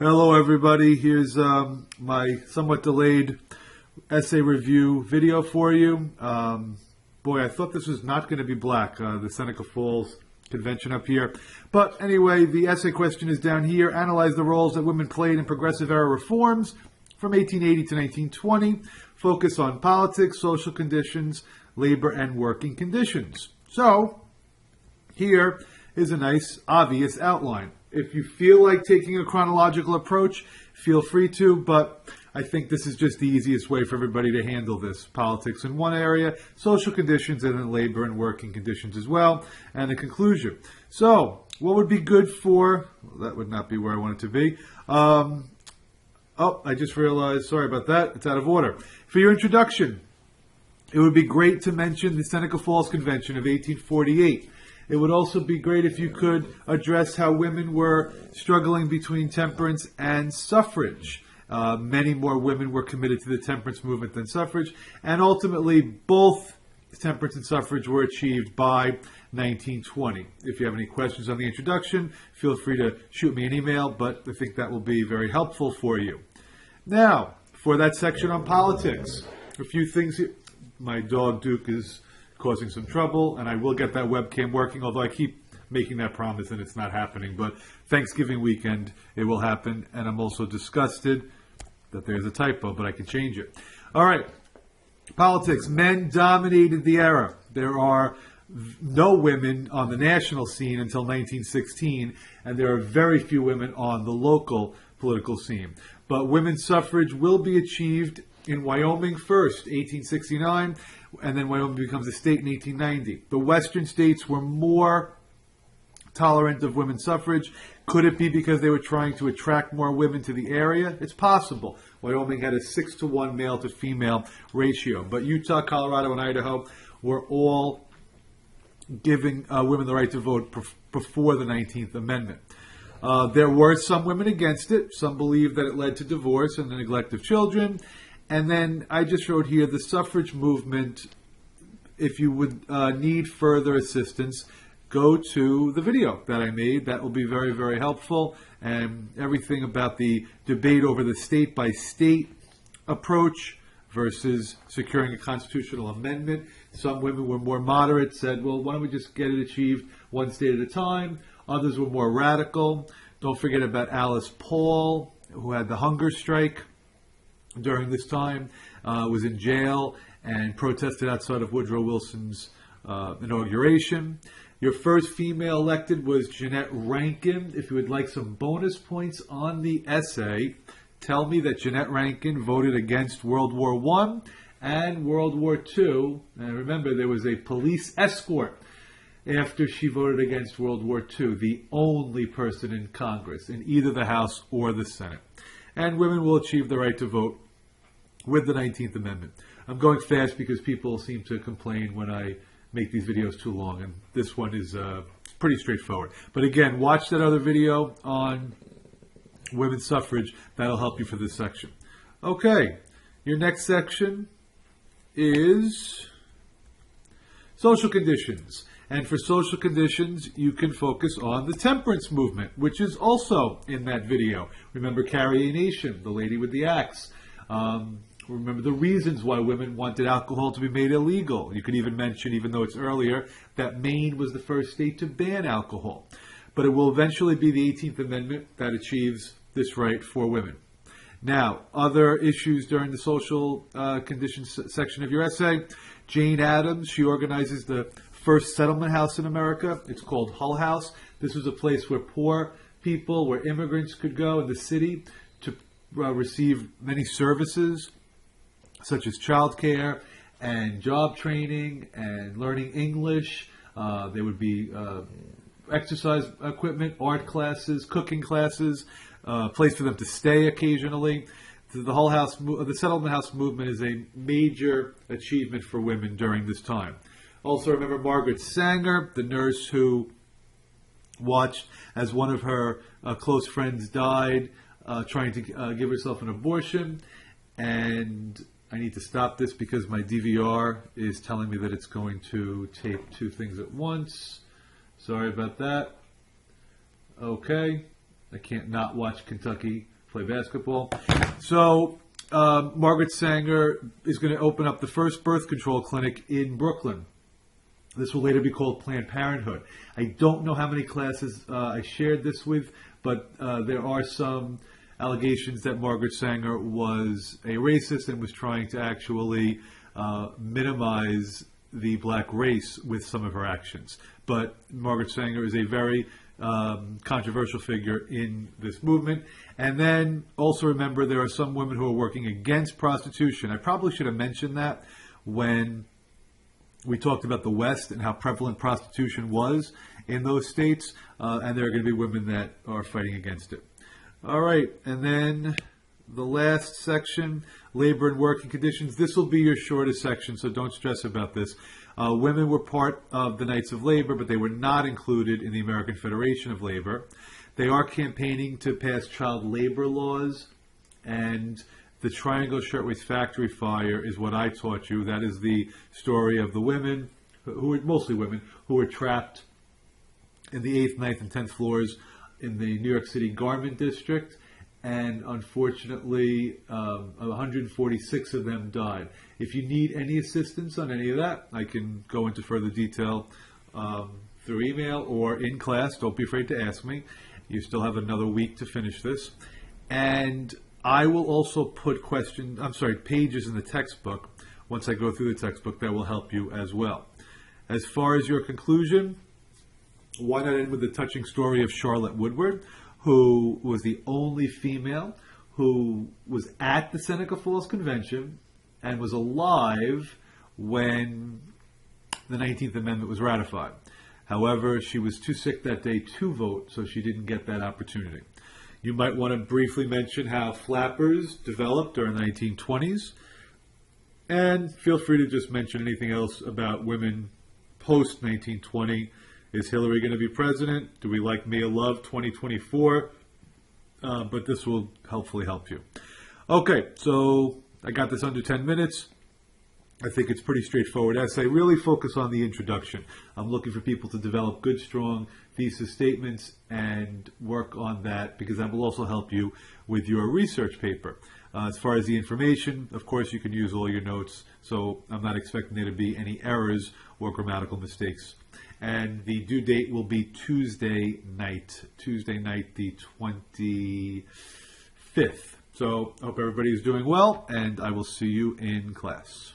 Hello, everybody. Here's my somewhat delayed essay review video for you. Boy, I thought this was not going to be black, the Seneca Falls convention up here. But anyway, the essay question is down here. Analyze the roles that women played in progressive era reforms from 1880 to 1920. Focus on politics, social conditions, labor, and working conditions. So, here is a nice, obvious outline. If you feel like taking a chronological approach, feel free to, but I think this is just the easiest way for everybody to handle this. Politics in one area, social conditions, and then labor and working conditions as well, and a conclusion. So, what would be good for, well, that would not be where I want it to be. I just realized, sorry about that, it's out of order. For your introduction, it would be great to mention the Seneca Falls Convention of 1848. It would also be great if you could address how women were struggling between temperance and suffrage. Many more women were committed to the temperance movement than suffrage, and ultimately both temperance and suffrage were achieved by 1920. If you have any questions on the introduction, feel free to shoot me an email, but I think that will be very helpful for you. Now, for that section on politics, a few things here. My dog Duke is causing some trouble, and I will get that webcam working, although I keep making that promise and it's not happening. But Thanksgiving weekend, it will happen, and I'm also disgusted that there's a typo, but I can change it. All right, politics. Men dominated the era. There are no women on the national scene until 1916, and there are very few women on the local political scene. But women's suffrage will be achieved in Wyoming first, 1869, and then Wyoming becomes a state in 1890. The western states were more tolerant of women's suffrage. Could it be because they were trying to attract more women to the area? It's possible. Wyoming had a 6-to-1 male to female ratio. But Utah, Colorado, and Idaho were all giving women the right to vote before the 19th Amendment. There were some women against it. Some believed that it led to divorce and the neglect of children. And then I just wrote here the suffrage movement. If you would need further assistance, go to the video that I made. That will be very, very helpful. And everything about the debate over the state-by-state approach versus securing a constitutional amendment. Some women were more moderate, said, well, why don't we just get it achieved one state at a time? Others were more radical. Don't forget about Alice Paul, who had the hunger strike during this time, was in jail and protested outside of Woodrow Wilson's inauguration. Your first female elected was Jeanette Rankin. If you would like some bonus points on the essay, tell me that Jeanette Rankin voted against World War I and World War II. And remember, there was a police escort after she voted against World War II, the only person in Congress, in either the House or the Senate. And women will achieve the right to vote with the 19th Amendment. I'm going fast because people seem to complain when I make these videos too long, and this one is pretty straightforward. But again, watch that other video on women's suffrage. That'll help you for this section. Okay, your next section is social conditions. And for social conditions, you can focus on the temperance movement, which is also in that video. Remember Carrie Nation, the lady with the axe. Remember the reasons why women wanted alcohol to be made illegal. You could even mention, even though it's earlier, that Maine was the first state to ban alcohol. But it will eventually be the 18th Amendment that achieves this right for women. Now, other issues during the social conditions section of your essay. Jane Addams, she organizes the first settlement house in America. It's called Hull House. This was a place where poor people, where immigrants could go in the city to receive many services, such as childcare and job training and learning English. There would be exercise equipment, art classes, cooking classes, a place for them to stay occasionally. The Hull House, the settlement house movement is a major achievement for women during this time. Also remember Margaret Sanger, the nurse who watched as one of her close friends died trying to give herself an abortion. And I need to stop this because my DVR is telling me that it's going to tape two things at once. Sorry about that. Okay. I can't not watch Kentucky play basketball. So Margaret Sanger is going to open up the first birth control clinic in Brooklyn. This will later be called Planned Parenthood. I don't know how many classes I shared this with, but there are some allegations that Margaret Sanger was a racist and was trying to actually minimize the black race with some of her actions. But Margaret Sanger is a very controversial figure in this movement. And then also remember, there are some women who are working against prostitution. I probably should have mentioned that when we talked about the West and how prevalent prostitution was in those states. And there are going to be women that are fighting against it. All right, and then the last section, labor and working conditions. This will be your shortest section, so don't stress about this. Women were part of the Knights of Labor, but they were not included in the American Federation of Labor. They are campaigning to pass child labor laws, and the Triangle Shirtwaist Factory fire is what I taught you. That is the story of the women, who were mostly women, who were trapped in the 8th, 9th, and 10th floors in the New York City Garment District. And unfortunately, 146 of them died. If you need any assistance on any of that, I can go into further detail through email or in class. Don't be afraid to ask me. You still have another week to finish this. And I will also put pages in the textbook, once I go through the textbook, that will help you as well. As far as your conclusion, why not end with the touching story of Charlotte Woodward, who was the only female who was at the Seneca Falls Convention and was alive when the 19th Amendment was ratified. However, she was too sick that day to vote, so she didn't get that opportunity. You might want to briefly mention how flappers developed during the 1920s, and feel free to just mention anything else about women post-1920. Is Hillary going to be president? Do we like Mia Love 2024? But this will hopefully help you. Okay, so I got this under 10 minutes. I think it's pretty straightforward essay. Really focus on the introduction. I'm looking for people to develop good, strong thesis statements and work on that, because that will also help you with your research paper. As far as the information, of course, you can use all your notes, so I'm not expecting there to be any errors or grammatical mistakes. And the due date will be Tuesday night, the 25th. So I hope everybody is doing well, and I will see you in class.